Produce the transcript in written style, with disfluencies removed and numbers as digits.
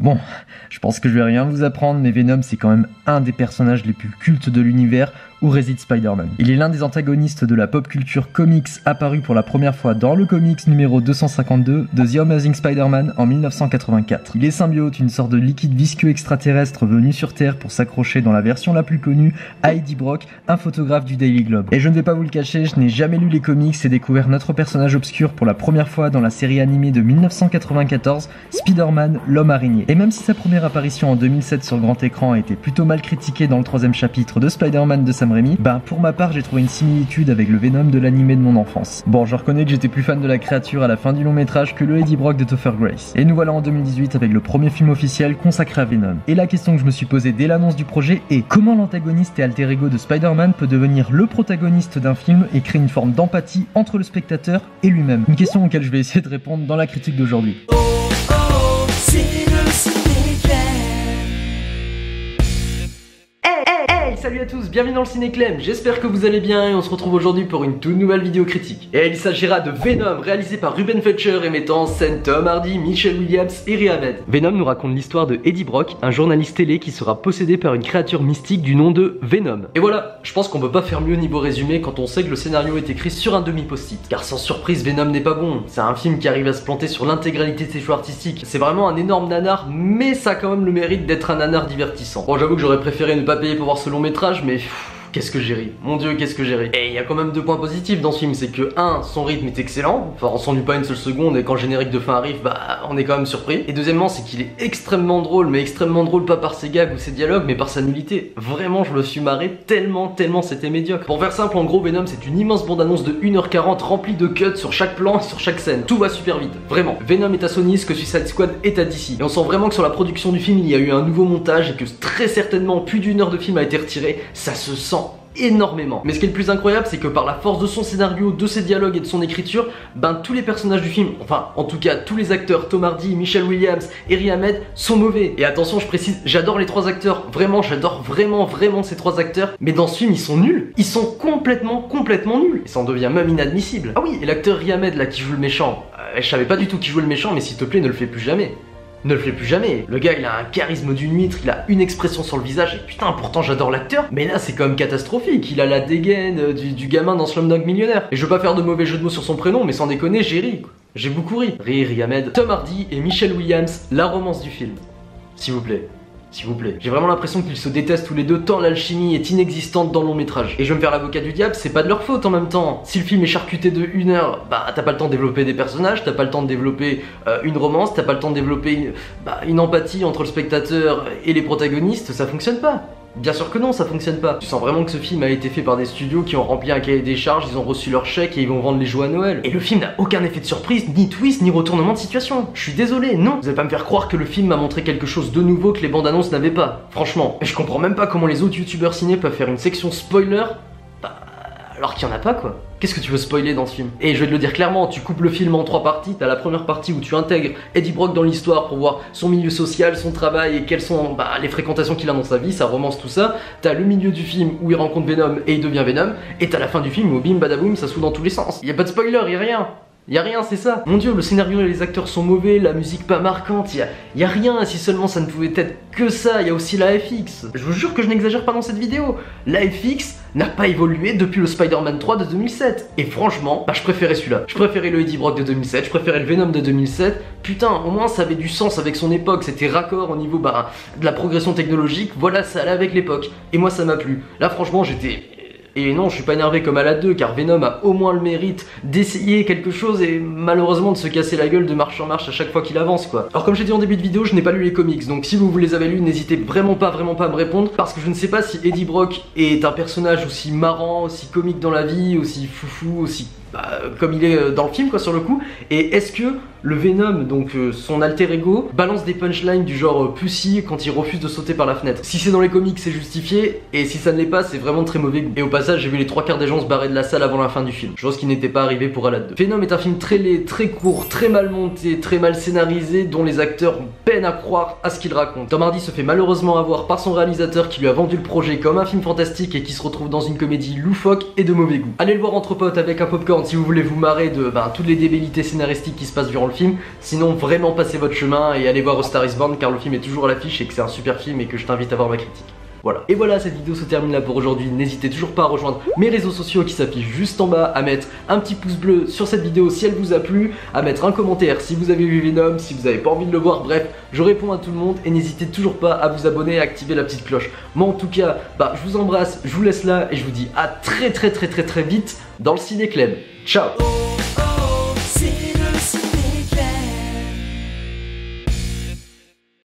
Bon, je pense que je vais rien vous apprendre, mais Venom c'est quand même un des personnages les plus cultes de l'univers où réside Spider-Man. Il est l'un des antagonistes de la pop culture comics apparu pour la première fois dans le comics numéro 252 de The Amazing Spider-Man en 1984. Il est symbiote, une sorte de liquide visqueux extraterrestre venu sur Terre pour s'accrocher dans la version la plus connue à Eddie Brock, un photographe du Daily Globe. Et je ne vais pas vous le cacher, je n'ai jamais lu les comics et découvert notre personnage obscur pour la première fois dans la série animée de 1994, Spider-Man, l'homme araignée. Et même si sa première apparition en 2007 sur grand écran a été plutôt mal critiquée dans le 3e chapitre de Spider-Man de Sam Raimi, pour ma part j'ai trouvé une similitude avec le Venom de l'animé de mon enfance. Bon, je reconnais que j'étais plus fan de la créature à la fin du long métrage que le Eddie Brock de Topher Grace. Et nous voilà en 2018 avec le premier film officiel consacré à Venom. Et la question que je me suis posée dès l'annonce du projet est comment l'antagoniste et alter ego de Spider-Man peut devenir le protagoniste d'un film et créer une forme d'empathie entre le spectateur et lui-même. Une question auquel je vais essayer de répondre dans la critique d'aujourd'hui. Salut à tous, bienvenue dans le Ciné-Clem, j'espère que vous allez bien et on se retrouve aujourd'hui pour une toute nouvelle vidéo critique. Et il s'agira de Venom, réalisé par Ruben Fleischer et mettant en scène Tom Hardy, Michelle Williams et Riz Ahmed. Venom nous raconte l'histoire de Eddie Brock, un journaliste télé qui sera possédé par une créature mystique du nom de Venom. Et voilà, je pense qu'on peut pas faire mieux niveau résumé quand on sait que le scénario est écrit sur un demi-post-it. Car sans surprise, Venom n'est pas bon, c'est un film qui arrive à se planter sur l'intégralité de ses choix artistiques. C'est vraiment un énorme nanar, mais ça a quand même le mérite d'être un nanar divertissant. Bon, j'avoue que j'aurais préféré ne pas payer pour voir ce long métrage, mais qu'est-ce que j'ai ri, mon dieu qu'est-ce que j'ai ri. Et il y a quand même 2 points positifs dans ce film, c'est que 1, son rythme est excellent, enfin on s'ennuie pas une seule seconde et quand le générique de fin arrive, on est quand même surpris. Et deuxièmement, c'est qu'il est extrêmement drôle, mais extrêmement drôle pas par ses gags ou ses dialogues, mais par sa nullité. Vraiment je me suis marré tellement c'était médiocre. Pour faire simple, en gros Venom c'est une immense bande-annonce de 1h40 remplie de cuts sur chaque plan et sur chaque scène. Tout va super vite, vraiment. Venom est à Sony ce que Suicide Squad est à DC. Et on sent vraiment que sur la production du film il y a eu un nouveau montage et que très certainement plus d'1 heure de film a été retiré, ça se sent énormément. Mais ce qui est le plus incroyable, c'est que par la force de son scénario, de ses dialogues et de son écriture, tous les personnages du film, enfin en tout cas tous les acteurs, Tom Hardy, Michelle Williams et Riz Ahmed, sont mauvais. Et attention, je précise, j'adore les 3 acteurs, vraiment, j'adore vraiment ces 3 acteurs, mais dans ce film ils sont nuls, ils sont complètement nuls, et ça en devient même inadmissible. Ah oui, et l'acteur Riz Ahmed là qui joue le méchant, je savais pas du tout qui jouait le méchant, mais s'il te plaît ne le fais plus jamais. Ne le fais plus jamais. Le gars il a un charisme d'une huître, il a une expression sur le visage et putain pourtant j'adore l'acteur, mais là c'est quand même catastrophique. Il a la dégaine du gamin dans Slumdog Millionnaire. Et je veux pas faire de mauvais jeu de mots sur son prénom, mais sans déconner j'ai ri quoi. J'ai beaucoup ri. Riz Ahmed, Tom Hardy et Michelle Williams, la romance du film. S'il vous plaît. S'il vous plaît. J'ai vraiment l'impression qu'ils se détestent tous les deux tant l'alchimie est inexistante dans le long métrage. Et je vais me faire l'avocat du diable, c'est pas de leur faute en même temps. Si le film est charcuté de 1 heure, t'as pas le temps de développer des personnages, t'as pas le temps de développer une romance, t'as pas le temps de développer une empathie entre le spectateur et les protagonistes, ça fonctionne pas. Bien sûr que non, ça fonctionne pas. Tu sens vraiment que ce film a été fait par des studios qui ont rempli un cahier des charges, ils ont reçu leur chèque et ils vont vendre les jouets à Noël. Et le film n'a aucun effet de surprise, ni twist, ni retournement de situation. Je suis désolé, non. Vous allez pas me faire croire que le film m'a montré quelque chose de nouveau que les bandes annonces n'avaient pas. Franchement, je comprends même pas comment les autres youtubeurs ciné peuvent faire une section spoiler alors qu'il y en a pas quoi. Qu'est-ce que tu veux spoiler dans ce film? Et je vais te le dire clairement, tu coupes le film en 3 parties, t'as la première partie où tu intègres Eddie Brock dans l'histoire pour voir son milieu social, son travail et quelles sont les fréquentations qu'il a dans sa vie, sa romance, tout ça. T'as le milieu du film où il rencontre Venom et il devient Venom, et t'as la fin du film où bim badaboum ça saoule dans tous les sens. Y a pas de spoiler, y a rien. Y'a rien, c'est ça. Mon dieu, le scénario et les acteurs sont mauvais, la musique pas marquante, y a rien, si seulement ça ne pouvait être que ça, y a aussi la FX. Je vous jure que je n'exagère pas dans cette vidéo. La FX n'a pas évolué depuis le Spider-Man 3 de 2007. Et franchement, je préférais celui-là. Je préférais le Eddie Brock de 2007, je préférais le Venom de 2007. Putain, au moins ça avait du sens avec son époque, c'était raccord au niveau de la progression technologique, voilà, ça allait avec l'époque. Et moi ça m'a plu. Là franchement j'étais... Et non, je suis pas énervé comme à la 2 car Venom a au moins le mérite d'essayer quelque chose et malheureusement de se casser la gueule de marche en marche à chaque fois qu'il avance quoi. Alors comme j'ai dit en début de vidéo, je n'ai pas lu les comics, donc si vous les avez lus, n'hésitez vraiment pas à me répondre parce que je ne sais pas si Eddie Brock est un personnage aussi marrant, aussi comique dans la vie, aussi foufou, aussi comme il est dans le film quoi sur le coup. Et est-ce que le Venom, donc son alter ego, balance des punchlines du genre Pussy quand il refuse de sauter par la fenêtre? Si c'est dans les comics c'est justifié, et si ça ne l'est pas c'est vraiment de très mauvais goût. Et au passage j'ai vu les 3 quarts des gens se barrer de la salle avant la fin du film, chose qui n'était pas arrivée pour Alad 2. Venom est un film très laid, très court, très mal monté, très mal scénarisé, dont les acteurs peinent à croire à ce qu'ils racontent. Tom Hardy se fait malheureusement avoir par son réalisateur qui lui a vendu le projet comme un film fantastique et qui se retrouve dans une comédie loufoque et de mauvais goût. Allez le voir entre potes avec un popcorn quand si vous voulez vous marrer de toutes les débilités scénaristiques qui se passent durant le film. Sinon vraiment passez votre chemin et allez voir A Star Is Born car le film est toujours à l'affiche et que c'est un super film et que je t'invite à voir ma critique. Voilà. Et voilà, cette vidéo se termine là pour aujourd'hui. N'hésitez toujours pas à rejoindre mes réseaux sociaux qui s'affichent juste en bas, à mettre un petit pouce bleu sur cette vidéo si elle vous a plu, à mettre un commentaire si vous avez vu Venom, si vous avez pas envie de le voir, bref, je réponds à tout le monde et n'hésitez toujours pas à vous abonner et à activer la petite cloche. Moi en tout cas, je vous embrasse, je vous laisse là et je vous dis à très vite dans le Ciné Clem. Ciao.